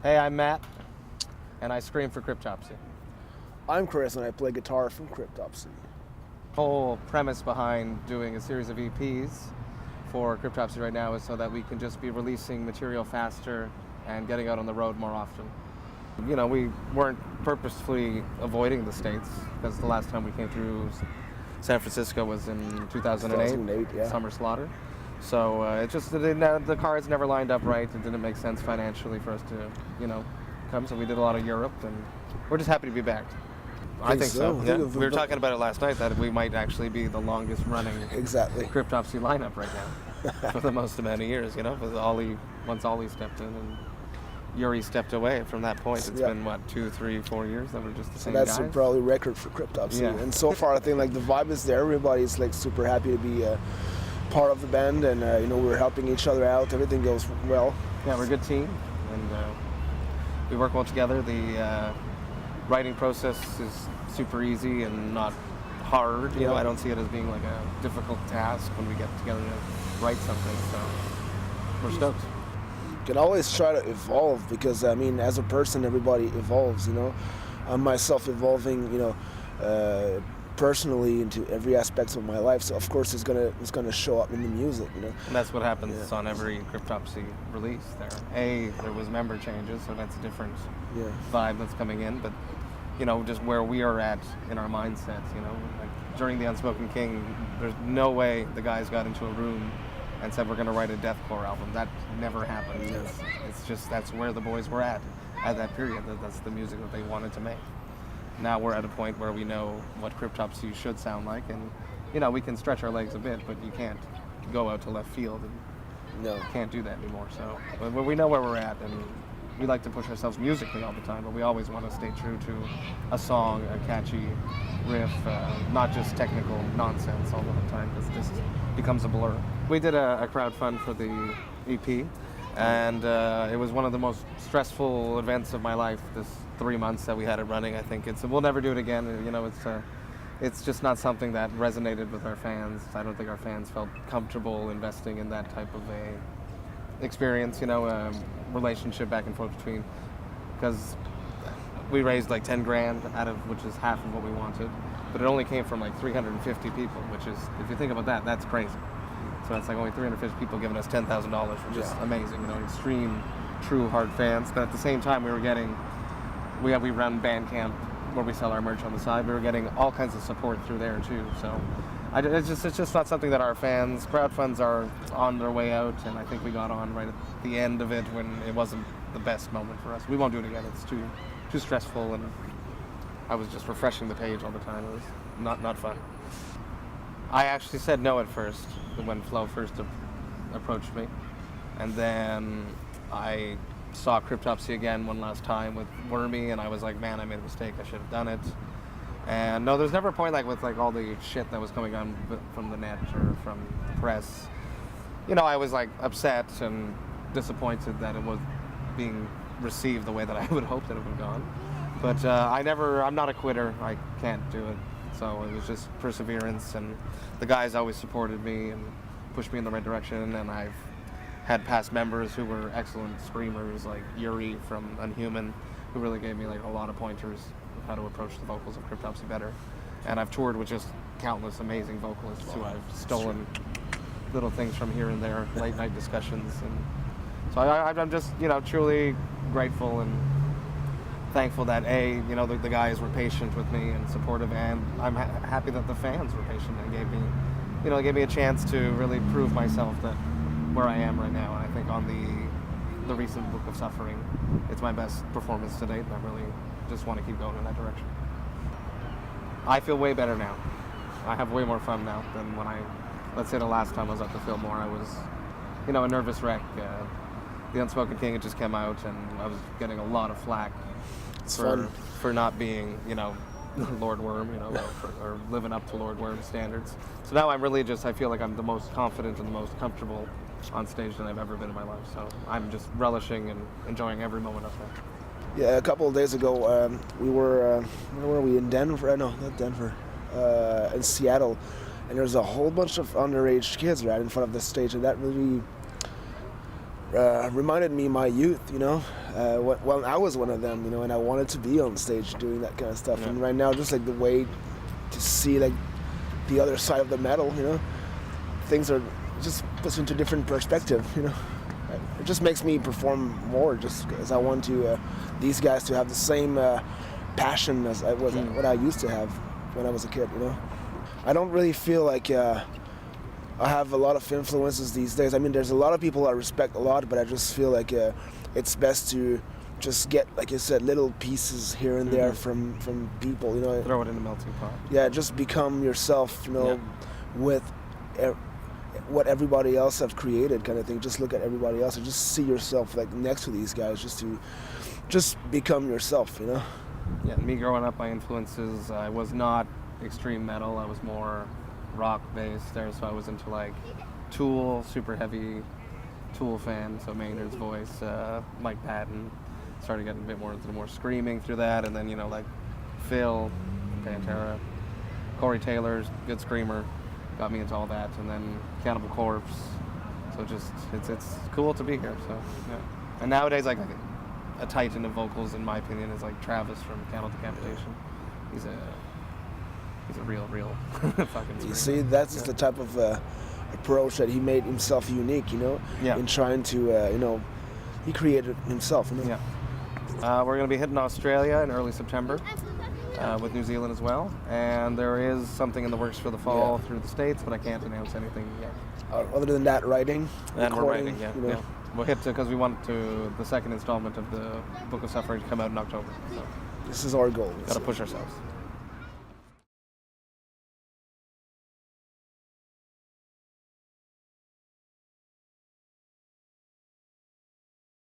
Hey, I'm Matt, and I scream for Cryptopsy. I'm Chris, and I play guitar from Cryptopsy. The whole premise behind doing a series of EPs for Cryptopsy right now is so that we can just be releasing material faster and getting out on the road more often. You know, we weren't purposefully avoiding the States, because the last time we came through San Francisco was in 2008, yeah. Summer Slaughter. So the cards never lined up right. It didn't make sense financially for us to, come. So we did a lot of Europe, and we're just happy to be back. I think so. Yeah. We were talking about it last night that we might actually be the longest running Cryptopsy lineup right now for the most amount of years. With once Ollie stepped in and Yuri stepped away. From that point, it's been what 2, 3, 4 years that we're just the same guys. That's probably a record for Cryptopsy. Yeah. And so far, I think the vibe is there. Everybody's super happy to be part of the band, and we're helping each other out. Everything goes well. Yeah, we're a good team, and we work well together. The writing process is super easy and not hard. I don't see it as being like a difficult task when we get together to write something. So we're stoked. You can always try to evolve, because as a person, everybody evolves. I'm myself evolving. Personally into every aspect of my life, so of course it's gonna show up in the music, And that's what happens on every Cryptopsy release. There was member changes, so that's a different vibe that's coming in, but just where we are at in our mindsets. Like during the Unspoken King, there's no way the guys got into a room and said we're gonna write a deathcore album. That never happened. It's just that's where the boys were at that period. That's the music that they wanted to make. Now we're at a point where we know what Cryptopsy should sound like, and we can stretch our legs a bit, but you can't go out to left field and can't do that anymore. So but we know where we're at, and we like to push ourselves musically all the time, but we always want to stay true to a song, a catchy riff, not just technical nonsense all the time, because it just becomes a blur. We did a crowdfund for the EP, and it was one of the most stressful events of my life, this 3 months that we had it running. I think we'll never do it again. It's just not something that resonated with our fans. I don't think our fans felt comfortable investing in that type of a experience, relationship back and forth between, because we raised like 10 grand out of, which is half of what we wanted, but it only came from like 350 people, which is, if you think about that, that's crazy. So it's like only 350 people giving us $10,000, which is amazing. Extreme, true hard fans. But at the same time, we run Bandcamp where we sell our merch on the side. We were getting all kinds of support through there too. So it's just not something that our fans. Crowdfunds are on their way out, and I think we got on right at the end of it when it wasn't the best moment for us. We won't do it again. It's too stressful, and I was just refreshing the page all the time. It was not fun. I actually said no at first when Flo first approached me, and then I saw Cryptopsy again one last time with Wormy, and I was like, man, I made a mistake. I should have done it. And no, there's never a point with all the shit that was coming on from the net or from the press. I was upset and disappointed that it was being received the way that I would hope that it would have gone. But I'm not a quitter. I can't do it. So it was just perseverance, and the guys always supported me and pushed me in the right direction, and I've had past members who were excellent screamers, like Yuri from Unhuman, who really gave me a lot of pointers of how to approach the vocals of Cryptopsy better. And I've toured with just countless amazing vocalists who I've stolen little things from here and there, late night discussions. And so I'm just, truly grateful and thankful that the guys were patient with me and supportive, and I'm happy that the fans were patient and gave me a chance to really prove myself that where I am right now. And I think on the recent Book of Suffering, it's my best performance to date, and I really just want to keep going in that direction. I feel way better now. I have way more fun now than when let's say the last time I was at the Fillmore, I was, a nervous wreck. The Unspoken King had just come out, and I was getting a lot of flack for not being, Lord Worm, or living up to Lord Worm standards. So now I feel like I'm the most confident and the most comfortable on stage than I've ever been in my life. So I'm just relishing and enjoying every moment of that. Yeah, a couple of days ago, we were, where were we, in Denver? No, not Denver, in Seattle. And there's a whole bunch of underage kids right in front of the stage, and that really reminded me of my youth, Well, I was one of them, you know, and I wanted to be on stage doing that kind of stuff. Yeah. And right now, just like the way to see like the other side of the medal, you know, things are just puts into different perspective, you know. It just makes me perform more, just because I want to these guys to have the same passion as what I used to have when I was a kid, you know. I don't really feel like I have a lot of influences these days. I mean, there's a lot of people I respect a lot, but I just feel like it's best to just get, like you said, little pieces here and there from people, you know. Throw it in the melting pot. Yeah, just become yourself, you know, with what everybody else have created, kind of thing. Just look at everybody else and just see yourself like next to these guys, just become yourself, you know. Yeah, me growing up, my influences, I was not extreme metal. I was more rock based there, so I was into like Tool, super heavy Tool fan, so Maynard's Voice, Mike Patton. Started getting a bit more into the more screaming through that, and then, you know, like Phil, Pantera, Corey Taylor's good screamer, got me into all that, and then Cannibal Corpse. So just it's cool to be here. So yeah, and nowadays like a titan of vocals, in my opinion, is like Travis from Cattle Decapitation. He's a real fucking screamer. You see, that's the type of approach that he made himself unique, you know, in trying to, you know, he created himself, you know. Yeah. We're going to be hitting Australia in early September, with New Zealand as well, and there is something in the works for the fall through the States, but I can't announce anything yet. Other than that, writing, and we're writing, you know. We'll hit because we want the second installment of the Book of Suffering to come out in October. So this is our goal. Got to push ourselves.